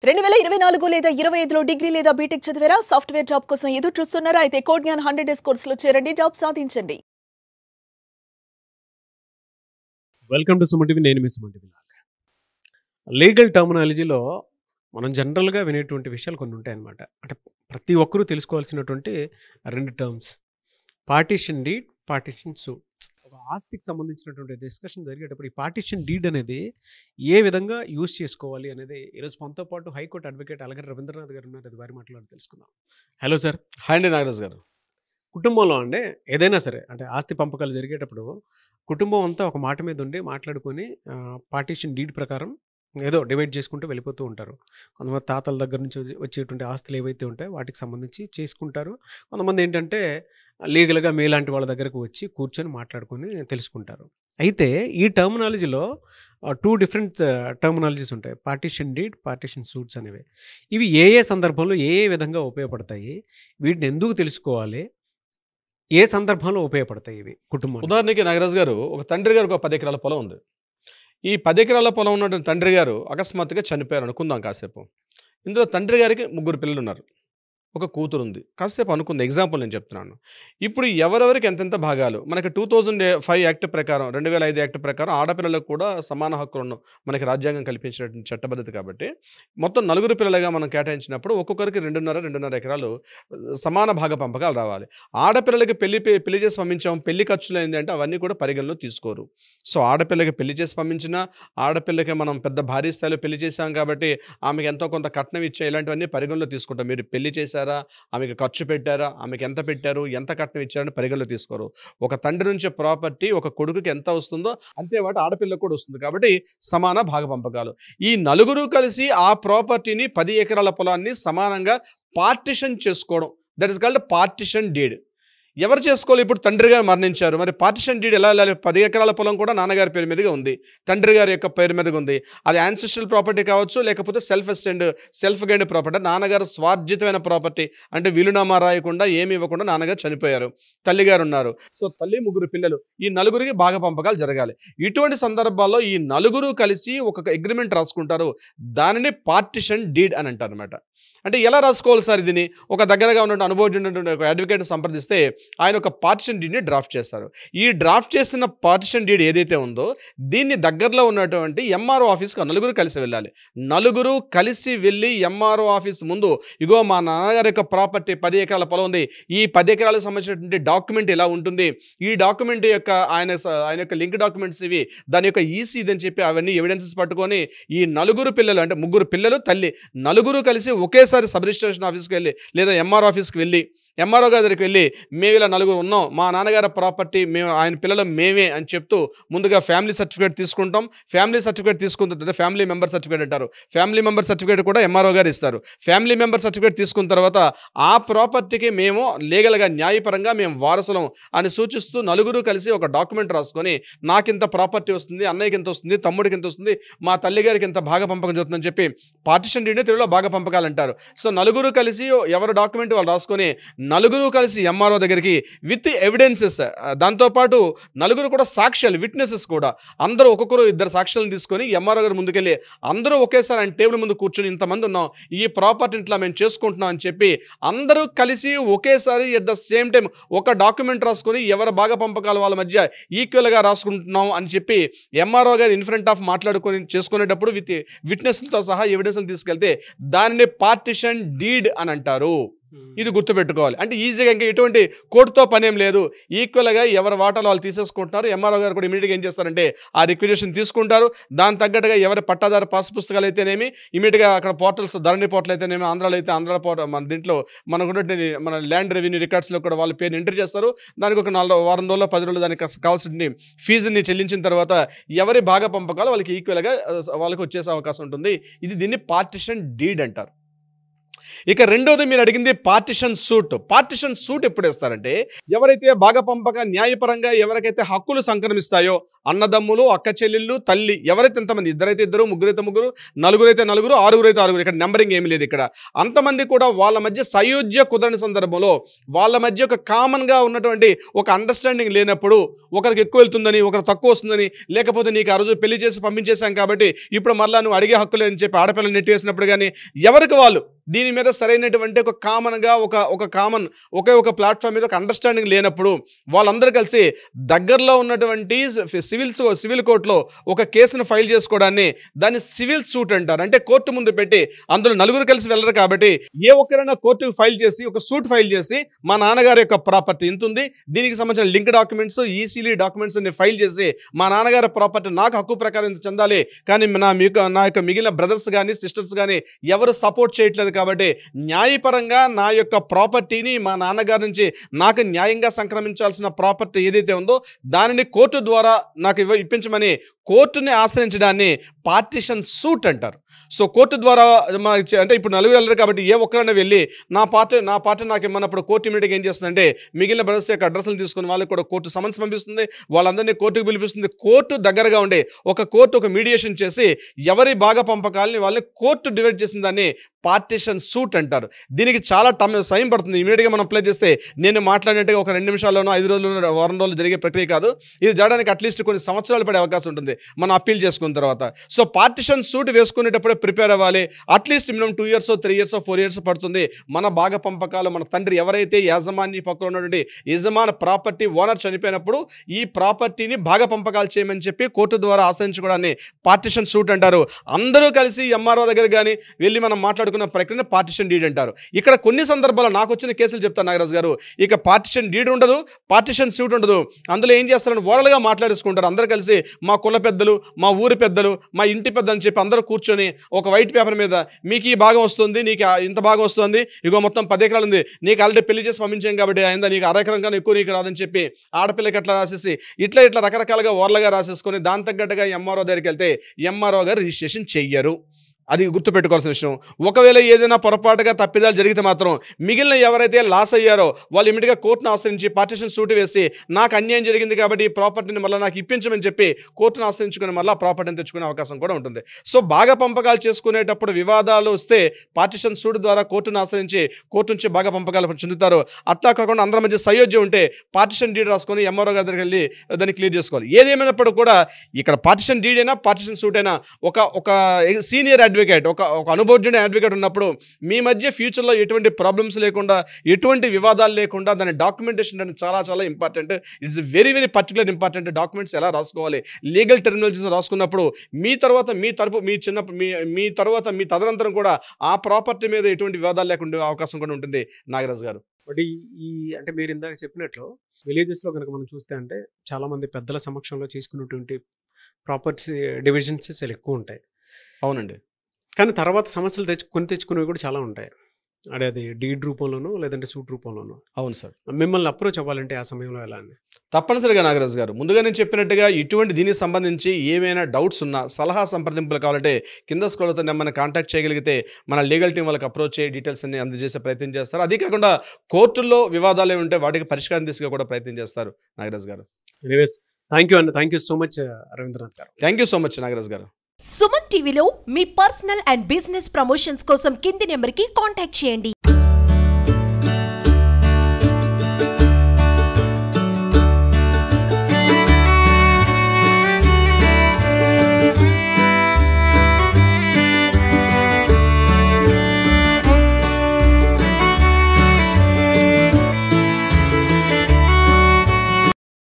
2024 లేదా 25లో డిగ్రీ లేదా బీటెక్ చదివారా? సాఫ్ట్వేర్ జాబ్ కోసం ఎదురు చూస్తున్నారా? అయితే కోడ్ జ్ఞాన్ 100 డేస్ కోర్సులో చేరండి, జాబ్ సాధించండి. Welcome to Suman TV. నేను మీ సుమన్ టీవీ. లీగల్ టర్మినాలజీలో మనం జనరల్గా వినేటువంటి విషయాలు కొన్ని ఉంటాయన్నమాట. అంటే ప్రతి ఒక్కరూ తెలుసుకోవాల్సినటువంటి రెండు terms: partition deed, partition suit. ఒక ఆస్తికి సంబంధించినటువంటి డిస్కషన్ జరిగేటప్పుడు ఈ పార్టీషన్ డీడ్ అనేది ఏ విధంగా యూజ్ చేసుకోవాలి అనేది ఈరోజు మనతో పాటు హైకోర్టు అడ్వకేట్ అలగర్ రవీంద్రనాథ్ గారు ఉన్నారు. అది వారి మాట్లాడి తెలుసుకుందాం. Hello sir. హాయ్ అండి నాగరాజ్ గారు. కుటుంబంలో అంటే ఏదైనా సరే, అంటే ఆస్తి పంపకాలు జరిగేటప్పుడు కుటుంబం అంతా ఒక మాట మీద ఉండి మాట్లాడుకొని పార్టీషన్ డీడ్ ప్రకారం ఏదో డివైడ్ చేసుకుంటూ వెళ్ళిపోతూ ఉంటారు. కొంతమంది తాతల దగ్గర నుంచి వచ్చేటువంటి ఆస్తులు ఏవైతే ఉంటాయో వాటికి సంబంధించి చేసుకుంటారు. కొంతమంది ఏంటంటే లీగల్గా మీలాంటి వాళ్ళ దగ్గరకు వచ్చి కూర్చొని మాట్లాడుకొని తెలుసుకుంటారు. అయితే ఈ టర్మినాలజీలో టూ డిఫరెంట్ టర్మినాలజీస్ ఉంటాయి: పార్టీషన్ డీడ్, పార్టీషన్ సూట్స్ అనేవి. ఇవి ఏ ఏ సందర్భంలో ఏ ఏ విధంగా ఉపయోగపడతాయి? వీటిని ఎందుకు తెలుసుకోవాలి? ఏ సందర్భంలో ఉపయోగపడతాయి ఇవి కుటుంబం? ఉదాహరణకి నాగరాజ్ గారు, ఒక తండ్రి గారికి ఒక 10 ఎకరాల పొలం ఉంది. ఈ 10 ఎకరాల పొలం ఉన్నటువంటి తండ్రి గారు అకస్మాత్తుగా చనిపోయారు అనుకుందాం కాసేపు. ఇందులో తండ్రి గారికి 3 పిల్లలు ఉన్నారు, ఒక కూతురు ఉంది. కాసేపు అనుకుంది, ఎగ్జాంపుల్ నేను చెప్తున్నాను. ఇప్పుడు ఎవరెవరికి ఎంతెంత భాగాలు మనకి 2005 యాక్ట్ ప్రకారం, 2005 యాక్ట్ ప్రకారం ఆడపిల్లలకు కూడా సమాన హక్కులను మనకి రాజ్యాంగం కల్పించినటువంటి చట్టబద్ధత కాబట్టి మొత్తం 4 పిల్లలుగా మనం కేటాయించినప్పుడు ఒక్కొక్కరికి 2.5 ఎకరాలు సమాన భాగ పంపకాలు రావాలి. ఆడపిల్లలకి పెళ్లి చేసి పంపించాం, పెళ్లి ఖర్చులు ఏంటంటే అవన్నీ కూడా పరిగణలో తీసుకోరు. సో ఆడపిల్లకి పెళ్లి చేసి పంపించినా, ఆడపిల్లకి మనం పెద్ద భారీ స్థాయిలో పెళ్లి చేశాం కాబట్టి ఆమెకి ఎంతో కొంత కట్నం ఇచ్చే ఇలాంటివన్నీ పరిగణలో తీసుకుంటాం. మీరు పెళ్లి చేశారా, ఆమెకి ఖర్చు పెట్టారా, ఆమెకి ఎంత పెట్టారు, ఎంత కట్నం ఇచ్చారని పరిగణలో తీసుకోరు. ఒక తండ్రి నుంచి ప్రాపర్టీ ఒక కొడుకుకి ఎంత వస్తుందో అంతే వాటి ఆడపిల్లకు కూడా వస్తుంది. కాబట్టి సమాన భాగ పంపకాలు. ఈ 4 కలిసి ఆ ప్రాపర్టీని 10 ఎకరాల పొలాన్ని సమానంగా పార్టిషన్ చేసుకోవడం, that is called partition deed. ఎవరు చేసుకోవాలి? ఇప్పుడు తండ్రి గారు మరణించారు, మరి పార్టిషన్ డీడ్ ఎలా వెళ్ళాలి? 10 ఎకరాల పొలం కూడా నాన్నగారి పేరు మీదుగా ఉంది, తండ్రి గారి యొక్క పేరు మీదుగా ఉంది. అది యాన్సిస్ట్రల్ ప్రాపర్టీ కావచ్చు, లేకపోతే సెల్ఫ్ గైన్డ్ ప్రాపర్టీ, నాన్నగారు స్వార్జితమైన ప్రాపర్టీ. అంటే వీలునామా రాయకుండా ఏమి ఇవ్వకుండా నాన్నగారు చనిపోయారు, తల్లిగారు ఉన్నారు. సో తల్లి, 3 పిల్లలు, ఈ 4కి భాగ పంపకాలు జరగాలి. ఇటువంటి సందర్భాల్లో ఈ 4 కలిసి ఒక అగ్రిమెంట్ రాసుకుంటారు. దానిని పార్టిషన్ డీడ్ అని అంటారు అనమాట. అంటే ఎలా రాసుకోవాలి సార్? దీన్ని ఒక దగ్గరగా ఉన్నటువంటి అనుభవం ఒక అడ్వకేట్ సంప్రదిస్తే ఆయన ఒక పార్టిషన్ డీడ్ని డ్రాఫ్ట్ చేస్తారు. ఈ డ్రాఫ్ట్ చేసిన పార్టిషన్ డీడ్ ఏదైతే ఉందో దీన్ని దగ్గరలో ఉన్నటువంటి ఎంఆర్ఓ ఆఫీస్కి 4 కలిసి వెళ్ళాలి. 4 కలిసి వెళ్ళి ఎంఆర్ఓ ఆఫీస్ ముందు, ఇగో మా నాన్నగారి యొక్క ప్రాపర్టీ 10 ఎకరాల పొలం ఉంది, ఈ 10 ఎకరాలకు సంబంధించినటువంటి డాక్యుమెంట్ ఇలా ఉంటుంది, ఈ డాక్యుమెంట్ యొక్క ఆయన యొక్క లింక్ డాక్యుమెంట్స్ ఇవి, దాని యొక్క ఈసీ ఇదని చెప్పి అవన్నీ ఎవిడెన్సెస్ పట్టుకొని ఈ 4 పిల్లలు, అంటే 3 పిల్లలు, తల్లి, 4 కలిసి ఒకేసారి సబ్ రిజిస్ట్రేషన్ ఆఫీస్కి వెళ్ళి లేదా ఎంఆర్ఓ ఆఫీస్కి వెళ్ళి, ఎంఆర్ఓ గారి దగ్గరికి వెళ్ళి మేము ఇలా 4 ఉన్నాం, మా నాన్నగారి ప్రాపర్టీ మేము, ఆయన పిల్లలు మేమే అని చెప్తూ ముందుగా ఫ్యామిలీ సర్టిఫికేట్ తీసుకుంటాం. ఫ్యామిలీ సర్టిఫికేట్ తీసుకున్న తర్వాత ఫ్యామిలీ మెంబర్ సర్టిఫికేట్ అంటారు. ఫ్యామిలీ మెంబర్ సర్టిఫికేట్ కూడా ఎంఆర్ఓ గారు ఇస్తారు. ఫ్యామిలీ మెంబర్ సర్టిఫికేట్ తీసుకున్న తర్వాత ఆ ప్రాపర్టీకి మేము లీగల్గా, న్యాయపరంగా మేము వారసులం అని సూచిస్తూ 4 కలిసి ఒక డాక్యుమెంట్ రాసుకొని, నాకింత ప్రాపర్టీ వస్తుంది, అన్నయ్యకి ఎంత వస్తుంది, తమ్ముడికి ఎంత వస్తుంది, మా తల్లిగారికి ఎంత భాగ పంపకం జరుగుతుందని చెప్పి పార్టిషన్ డీడ్ని తెలుగులో భాగ పంపకాలు అంటారు. సో 4 కలిసి ఎవరి డాక్యుమెంట్ వాళ్ళు రాసుకొని 4 కలిసి ఎంఆర్ఓ దగ్గరికి విత్ ఎవిడెన్సెస్, దాంతోపాటు 4 కూడా సాక్ష్యాలు, విట్నెసెస్ కూడా, అందరూ ఒక్కొక్కరు 2 సాక్ష్యాలను తీసుకొని ఎంఆర్ఓ గారు ముందుకెళ్ళి అందరూ ఒకేసారి ఆయన టేబుల్ ముందు కూర్చొని, ఇంతమంది ఉన్నాం, ఈ ప్రాపర్టీ ఇట్లా మేము చేసుకుంటున్నాం అని చెప్పి అందరూ కలిసి ఒకేసారి ఎట్ ద సేమ్ టైం ఒక డాక్యుమెంట్ రాసుకొని ఎవరి భాగ పంపకాల వాళ్ళ మధ్య ఈక్వల్గా రాసుకుంటున్నాం అని చెప్పి ఎంఆర్ఓ గారు ఇన్ ఫ్రంట్ ఆఫ్ మాట్లాడుకొని చేసుకునేటప్పుడు విత్ విట్నెస్లతో సహా ఎవిడెన్స్లు తీసుకెళ్తే దానిని పార్టిషన్ డీడ్ అని అంటారు. ఇది గుర్తుపెట్టుకోవాలి. అంటే ఈజీగా ఇంకా ఎటువంటి కోర్టుతో పనేం లేదు, ఈక్వల్గా ఎవరి వాటాలు వాళ్ళు తీసేసుకుంటున్నారు. ఎంఆర్ఓ గారు కూడా ఇమీడియట్గా ఏం చేస్తారంటే ఆ రిక్విజిషన్ తీసుకుంటారు. దాని తగ్గట్టుగా ఎవరి పట్టాదారు పాస్ పుస్తకాలు అయితేనేమి ఇమీడియట్గా అక్కడ పోర్టల్స్, ధరణి పోర్టల్ అయితేనేమి, ఆంధ్రాలో అయితే ఆంధ్ర పోర్టల్, మన దీంట్లో మన ల్యాండ్ రెవెన్యూ రికార్డ్స్లో కూడా వాళ్ళ పేరు ఎంటర్ చేస్తారు. దానికి ఒక 4 వారం రోజుల్లో 10 రోజులు దానికి కావాల్సిన ఫీజుని చెల్లించిన తర్వాత ఎవరి భాగ పంపకాలు వాళ్ళకి ఈక్వల్గా వాళ్ళకి వచ్చేసే అవకాశం ఉంటుంది. దీన్ని పార్టిషన్ డీడ్ అంటారు. ఇక రెండోది మీరు అడిగింది పార్టిషన్ సూట్. పార్టిషన్ సూట్ ఎప్పుడు వేస్తారంటే ఎవరైతే భాగ పంపక న్యాయపరంగా ఎవరికైతే హక్కులు సంక్రమిస్తాయో అన్నదమ్ములు, అక్క చెల్లెళ్ళు, తల్లి ఎవరైతే ఎంతమంది, ఇద్దరైతే ఇద్దరు, ముగ్గురైతే ముగ్గురు, నలుగురైతే నలుగురు, ఆరుగురైతే ఆరుగురు, ఇక్కడ నెంబరింగ్ ఏమీ లేదు. ఇక్కడ అంతమంది కూడా వాళ్ళ మధ్య సయోధ్య కుదరని సందర్భంలో వాళ్ళ మధ్య ఒక కామన్గా ఉన్నటువంటి ఒక అండర్స్టాండింగ్ లేనప్పుడు ఒకరికి ఎక్కువ వెళ్తుందని, ఒకరు తక్కువ వస్తుందని, లేకపోతే నీకు ఆ రోజు పెళ్లి చేసి పంపించేశాం కాబట్టి ఇప్పుడు మళ్ళీ నువ్వు అడిగే హక్కు లేదని చెప్పి ఆడపిల్లలు నెట్టేసినప్పుడు కానీ ఎవరికి వాళ్ళు దీని మీద సరైనటువంటి ఒక కామన్గా ఒకే ఒక ప్లాట్ఫామ్ మీద ఒక అండర్స్టాండింగ్ లేనప్పుడు వాళ్ళందరూ కలిసి దగ్గరలో ఉన్నటువంటి సివిల్ కోర్టులో ఒక కేసును ఫైల్ చేసుకోవడాన్ని దాన్ని సివిల్ సూట్ అంటారు. అంటే కోర్టు ముందు పెట్టి అందులో నలుగురు కలిసి వెళ్ళరు కాబట్టి ఏ ఒక్కరైనా కోర్టుకు ఫైల్ చేసి ఒక సూట్ ఫైల్ చేసి మా నాన్నగారి యొక్క ప్రాపర్టీ ఇంత ఉంది, దీనికి సంబంధించిన లింక్ డాక్యుమెంట్స్, ఈసీలీ డాక్యుమెంట్స్ అన్ని ఫైల్ చేసి మా నాన్నగారి ప్రాపర్టీ నాకు హక్కు ప్రకారం ఇంత చెందాలి, కానీ నా యొక్క మిగిలిన బ్రదర్స్ కానీ సిస్టర్స్ కానీ ఎవరు సపోర్ట్ చేయట్లేదు కాబట్టి న్యాయపరంగా నా యొక్క ప్రాపర్టీని మా నాన్నగారి నుంచి నాకు న్యాయంగా సంక్రమించాల్సిన ప్రాపర్టీ ఏదైతే ఉందో దానిని కోర్టు ద్వారా నాకు ఇప్పించమని కోర్టుని ఆశ్రయించడాన్ని పార్టిషన్ సూట్ అంటారు. సో కోర్టు ద్వారా అంటే ఇప్పుడు నలుగురు వెళ్ళరు కాబట్టి ఏ ఒక్కరైనా వెళ్ళి నా పార్టీ నాకు ఇమ్మన్నప్పుడు కోర్టు ఇమీడియట్గా ఏం చేస్తుందంటే మిగిలిన బ్రదర్స్ యొక్క అడ్రస్లు తీసుకుని వాళ్ళకి కూడా కోర్టు సమన్స్ పంపిస్తుంది, వాళ్ళందరినీ కోర్టుకు పిలిపిస్తుంది. కోర్టు దగ్గరగా ఉండే ఒక మీడియేషన్ చేసి ఎవరి భాగ పంపకాలని వాళ్ళని కోర్టు డివైడ్ చేసిన దాన్ని పార్టిషన్ సూట్ అంటారు. దీనికి చాలా సమయం పడుతుంది. ఇమీడియట్గా మనం అప్లై చేస్తే నేను మాట్లాడినట్టుగా ఒక 2 నిమిషాల్లోనో 5 రోజుల్లోనో వారం రోజులు జరిగే ప్రక్రియ కాదు. ఇది జరగడానికి అట్లీస్ట్ కొన్ని సంవత్సరాలు పడే అవకాశం ఉంటుంది మనం అప్పీల్ చేసుకున్న తర్వాత. సో పార్టిషన్ సూట్ వేసుకునేటప్పుడే ప్రిపేర్ అవ్వాలి. At least minimum 2 years 3 years 4 years పడుతుంది. మన భాగ పంపకాలు మన తండ్రి ఎవరైతే యాజమాన్య పక్కన ఉన్నటువంటి యజమాన ప్రాపర్టీ ఓనర్ చనిపోయినప్పుడు ఈ ప్రాపర్టీని భాగ పంపకాలు చేయమని చెప్పి కోర్టు ద్వారా ఆశ్రయించుకోవడాన్ని పార్టిషన్ సూట్ అంటారు. అందరూ కలిసి ఎంఆర్ఓ దగ్గర కానీ వెళ్ళి మనం మాట్లాడుకున్న ప్రక్రియను పార్టిషన్ డీడ్ అంటారు. ఇక్కడ కొన్ని సందర్భాల్లో నాకు వచ్చిన కేసులు చెప్తాను నాగరాజు గారు. ఇక పార్టిషన్ డీడ్ ఉండదు, పార్టిషన్ సూట్ ఉండదు. అందులో ఏం చేస్తారని ఓరల్గా మాట్లాడేసుకుంటారు. అందరూ కలిసి మా కుల పెద్దలు, మా ఊరి పెద్దలు, మా ఇంటి పెద్ద అని చెప్పి అందరూ కూర్చొని ఒక వైట్ పేపర్ మీద మీకు ఈ భాగం వస్తుంది, నీకు ఇంత భాగం వస్తుంది, ఇగో మొత్తం 10 ఎకరాలు ఉంది, నీకు ఆల్రెడీ పెళ్లి చేసి పంపించాం కాబట్టి అయిందా, నీకు 1/2 ఎకరం కన్నా ఎక్కువ నీకు రాదని చెప్పి ఆడపిల్లకి అట్లా రాసేసి ఇట్లా రకరకాలుగా ఓరలుగా రాసేసుకొని దాని తగ్గట్టుగా ఎంఆర్ఓ దగ్గరికి వెళ్తే ఎంఆర్ఓ గారు రిజిస్ట్రేషన్ చెయ్యరు. అది గుర్తుపెట్టుకోవాల్సిన విషయం. ఒకవేళ ఏదైనా పొరపాటుగా తప్పిదాలు జరిగితే మాత్రం మిగిలిన ఎవరైతే లాస్ అయ్యారో వాళ్ళు ఇమీడియట్గా కోర్టును ఆశ్రయించి పార్టిషన్ సూట్ వేసి నాకు అన్యాయం జరిగింది కాబట్టి ఈ ప్రాపర్టీని మళ్ళీ నాకు ఇప్పించమని చెప్పి కోర్టును ఆశ్రయించుకుని మళ్ళీ ప్రాపర్టీని తెచ్చుకునే అవకాశం కూడా ఉంటుంది. సో భాగ పంపకాలు చేసుకునేటప్పుడు వివాదాలు వస్తే పార్టిషన్ సూట్ ద్వారా కోర్టును ఆశ్రయించి కోర్టు నుంచి భాగ పంపకాలు చెందుతారు. అట్లా కాకుండా అందరి మధ్య సయోధ్య ఉంటే పార్టిషన్ డీడ్ రాసుకొని ఎంఆర్ఓ గారి దగ్గరికి వెళ్ళి దాన్ని క్లియర్ చేసుకోవాలి. ఏదేమైనప్పుడు కూడా ఇక్కడ పార్టిషన్ డీడ్ అయినా పార్టిషన్ సూట్ అయినా ఒక సీనియర్ అడ్వకేట్, ఒక అనుభవజ్ఞుడైన అడ్వకేట్ ఉన్నప్పుడు మీ మధ్య ఫ్యూచర్లో ఎటువంటి ప్రాబ్లమ్స్ లేకుండా ఎటువంటి వివాదాలు లేకుండా దాని డాక్యుమెంటేషన్ అనేది చాలా చాలా important. It's very very particular important. Documents ఎలా రాసుకోవాలి, లీగల్ టెర్మినాలజీస్ రాసుకున్నప్పుడు మీ తర్వాత మీ తదనంతరం కూడా ఆ ప్రాపర్టీ మీద ఎటువంటి వివాదాలు లేకుండా అవకాశం కూడా ఉంటుంది నాగరాజు గారు. బట్ ఈ అంటే మీరు ఇందాక చెప్పినట్లు విలేజెస్లో కనుక మనం చూస్తే అంటే చాలామంది పెద్దల సమక్షంలో చేసుకున్నటువంటి ప్రాపర్టీ డివిజన్స్ చాలా ఎక్కువ ఉంటాయి. అవునండి. కానీ తర్వాత సమస్యలు తెచ్చుకునేవి కూడా చాలా ఉంటాయి. అది డీడ్ రూపంలోనూ లేదంటే సూట్ రూపంలోనూ. అవును సార్. మిమ్మల్ని అప్రోచ్ అవ్వాలంటే ఆ సమయంలో ఎలా అని? తప్పనిసరిగా నాగరాజు గారు, ముందుగా నేను చెప్పినట్టుగా ఇటువంటి దీనికి సంబంధించి ఏమైనా డౌట్స్ ఉన్నా, సలహా సంప్రదింపులు కావాలంటే కింద స్క్రోల్తో నెంబర్ని కాంటాక్ట్ చేయగలిగితే మన లీగల్ టీం వాళ్ళకి అప్రోచ్ అయ్యి డీటెయిల్స్ అన్ని అందజేసే ప్రయత్నం చేస్తారు. అదే కాకుండా కోర్టుల్లో వివాదాలు ఏమి ఉంటే వాటికి పరిష్కారం దిశగా కూడా ప్రయత్నం చేస్తారు Nagaraju garu. Anyways thank you అండి. Thank you so much Ravindranath garu. Thank you so much Nagaraju garu. Suman టీవీలో మీ పర్సనల్ అండ్ బిజినెస్ ప్రమోషన్స్ కోసం కింది నెంబర్కి కాంటాక్ట్ చేయండి.